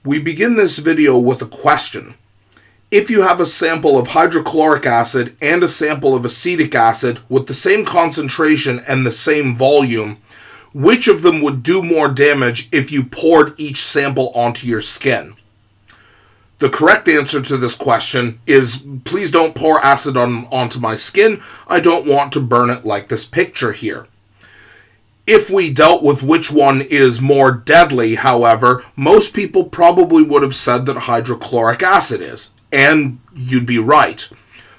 We begin this video with a question. If you have a sample of hydrochloric acid and a sample of acetic acid with the same concentration and the same volume, which of them would do more damage if you poured each sample onto your skin? The correct answer to this question is, please don't pour acid onto my skin. I don't want to burn it like this picture here. If we dealt with which one is more deadly, however, most people probably would have said that hydrochloric acid is. And you'd be right.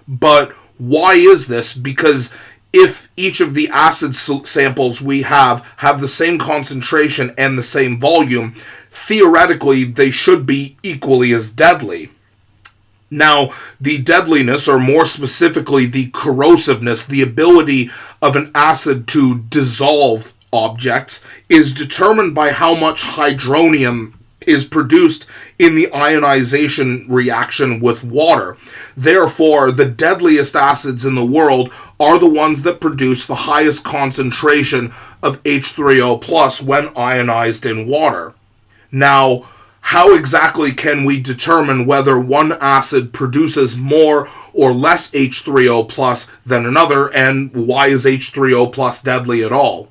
But why is this? Because if each of the acid samples we have the same concentration and the same volume, theoretically they should be equally as deadly. Now, the deadliness, or more specifically the corrosiveness, the ability of an acid to dissolve objects, is determined by how much hydronium is produced in the ionization reaction with water. Therefore, the deadliest acids in the world are the ones that produce the highest concentration of H3O+ when ionized in water. Now, how exactly can we determine whether one acid produces more or less H3O+ than another, and why is H3O+ deadly at all?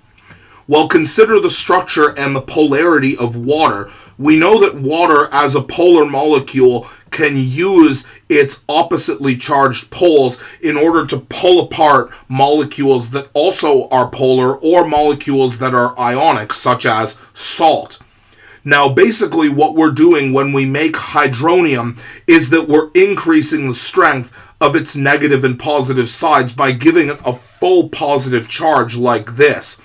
Well, consider the structure and the polarity of water. We know that water, as a polar molecule, can use its oppositely charged poles in order to pull apart molecules that also are polar or molecules that are ionic, such as salt. Now, basically what we're doing when we make hydronium is that we're increasing the strength of its negative and positive sides by giving it a full positive charge like this.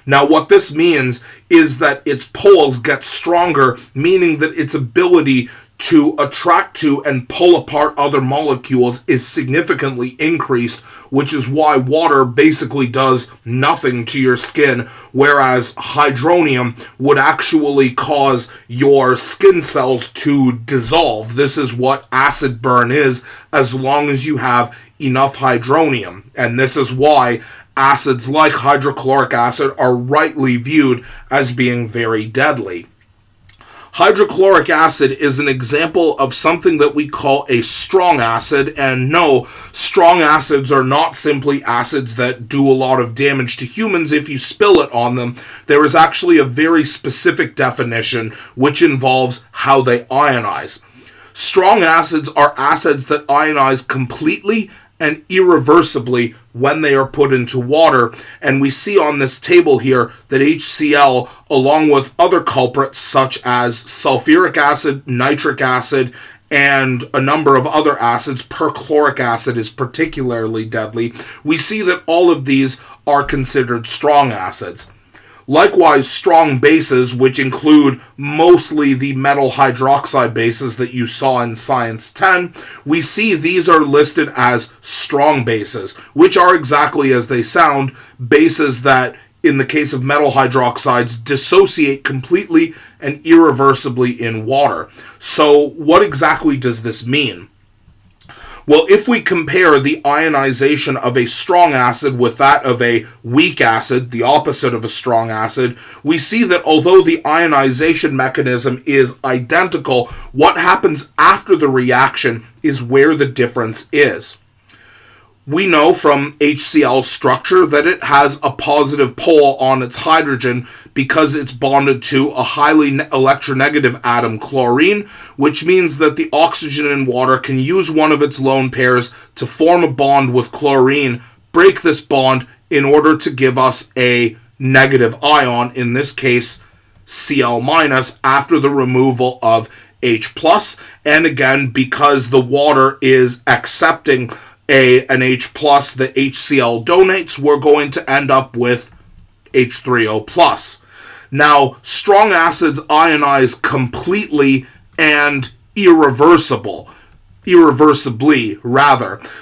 Now, what this means is that its poles get stronger, meaning that its ability to attract to and pull apart other molecules is significantly increased, which is why water basically does nothing to your skin, whereas hydronium would actually cause your skin cells to dissolve. This is what acid burn is, as long as you have enough hydronium. And this is why acids like hydrochloric acid are rightly viewed as being very deadly. Hydrochloric acid is an example of something that we call a strong acid, and no, strong acids are not simply acids that do a lot of damage to humans if you spill it on them. There is actually a very specific definition which involves how they ionize. Strong acids are acids that ionize completely and irreversibly when they are put into water, and we see on this table here that HCl, along with other culprits such as sulfuric acid, nitric acid, and a number of other acids, perchloric acid is particularly deadly. We see that all of these are considered strong acids. Likewise, strong bases, which include mostly the metal hydroxide bases that you saw in Science 10, we see these are listed as strong bases, which are exactly as they sound, bases that, in the case of metal hydroxides, dissociate completely and irreversibly in water. So, what exactly does this mean? Well, if we compare the ionization of a strong acid with that of a weak acid, the opposite of a strong acid, we see that although the ionization mechanism is identical, what happens after the reaction is where the difference is. We know from HCl's structure that it has a positive pole on its hydrogen because it's bonded to a highly electronegative atom, chlorine, which means that the oxygen in water can use one of its lone pairs to form a bond with chlorine, break this bond in order to give us a negative ion, in this case Cl-, after the removal of H+, and again, because the water is accepting an H+ that HCl donates, we're going to end up with H3O+. Now, strong acids ionize completely and irreversibly.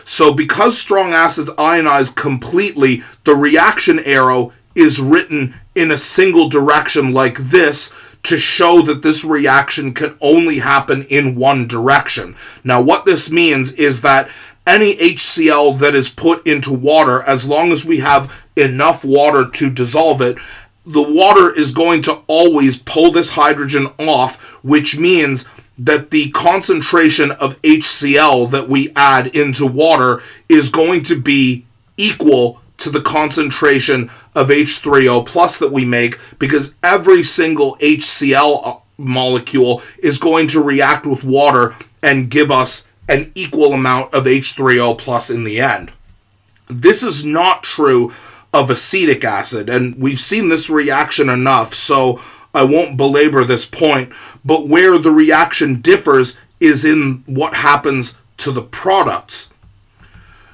So because strong acids ionize completely, the reaction arrow is written in a single direction like this to show that this reaction can only happen in one direction. Now, what this means is that any HCl that is put into water, as long as we have enough water to dissolve it, the water is going to always pull this hydrogen off, which means that the concentration of HCl that we add into water is going to be equal to the concentration of H3O plus that we make, because every single HCl molecule is going to react with water and give us an equal amount of H3O plus in the end. This is not true of acetic acid, and we've seen this reaction enough, so I won't belabor this point, but where the reaction differs is in what happens to the products.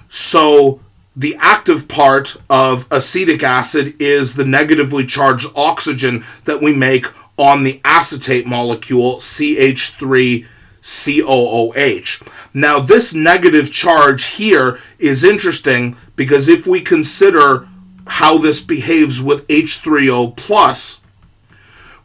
So the active part of acetic acid is the negatively charged oxygen that we make on the acetate molecule CH3COOH. Now this negative charge here is interesting because if we consider how this behaves with H3O plus,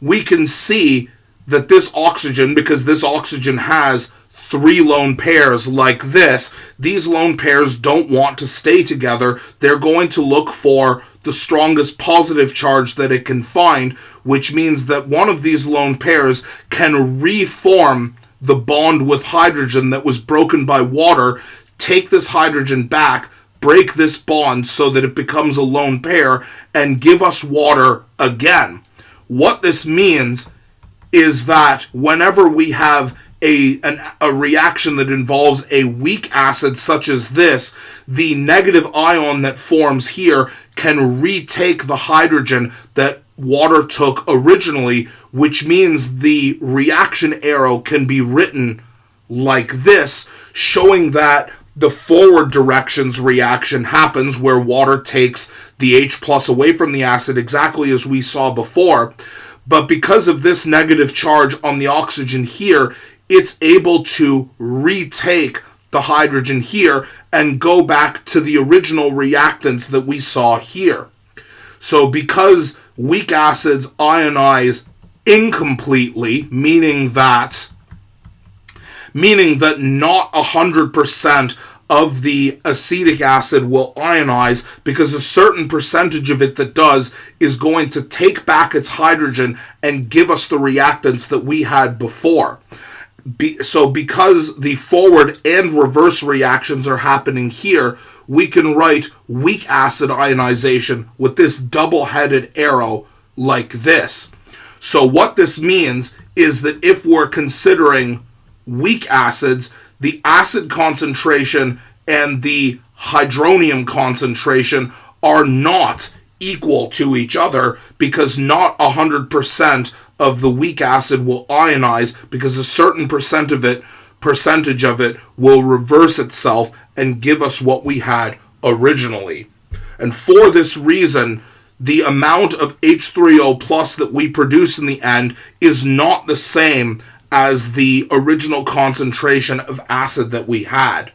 we can see that this oxygen, because this oxygen has 3 lone pairs like this, these lone pairs don't want to stay together. They're going to look for the strongest positive charge that it can find, which means that one of these lone pairs can reform the bond with hydrogen that was broken by water, take this hydrogen back, break this bond so that it becomes a lone pair, and give us water again. What this means is that whenever we have a reaction that involves a weak acid such as this, the negative ion that forms here can retake the hydrogen that water took originally, which means the reaction arrow can be written like this, showing that the forward directions reaction happens where water takes the H plus away from the acid, exactly as we saw before. But because of this negative charge on the oxygen here, it's able to retake the hydrogen here and go back to the original reactants that we saw here. So because weak acids ionize incompletely, meaning that not 100% of the acetic acid will ionize, because a certain percentage of it that does is going to take back its hydrogen and give us the reactants that we had before. So because the forward and reverse reactions are happening here, we can write weak acid ionization with this double-headed arrow like this. So what this means is that if we're considering weak acids, the acid concentration and the hydronium concentration are not equal to each other, because not 100% of the weak acid will ionize, because a certain percentage of it will reverse itself and give us what we had originally. And for this reason, the amount of H3O plus that we produce in the end is not the same as the original concentration of acid that we had.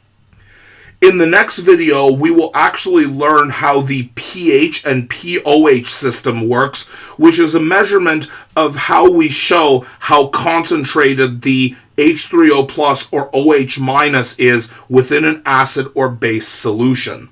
In the next video, we will actually learn how the pH and pOH system works, which is a measurement of how we show how concentrated the H3O plus or OH minus is within an acid or base solution.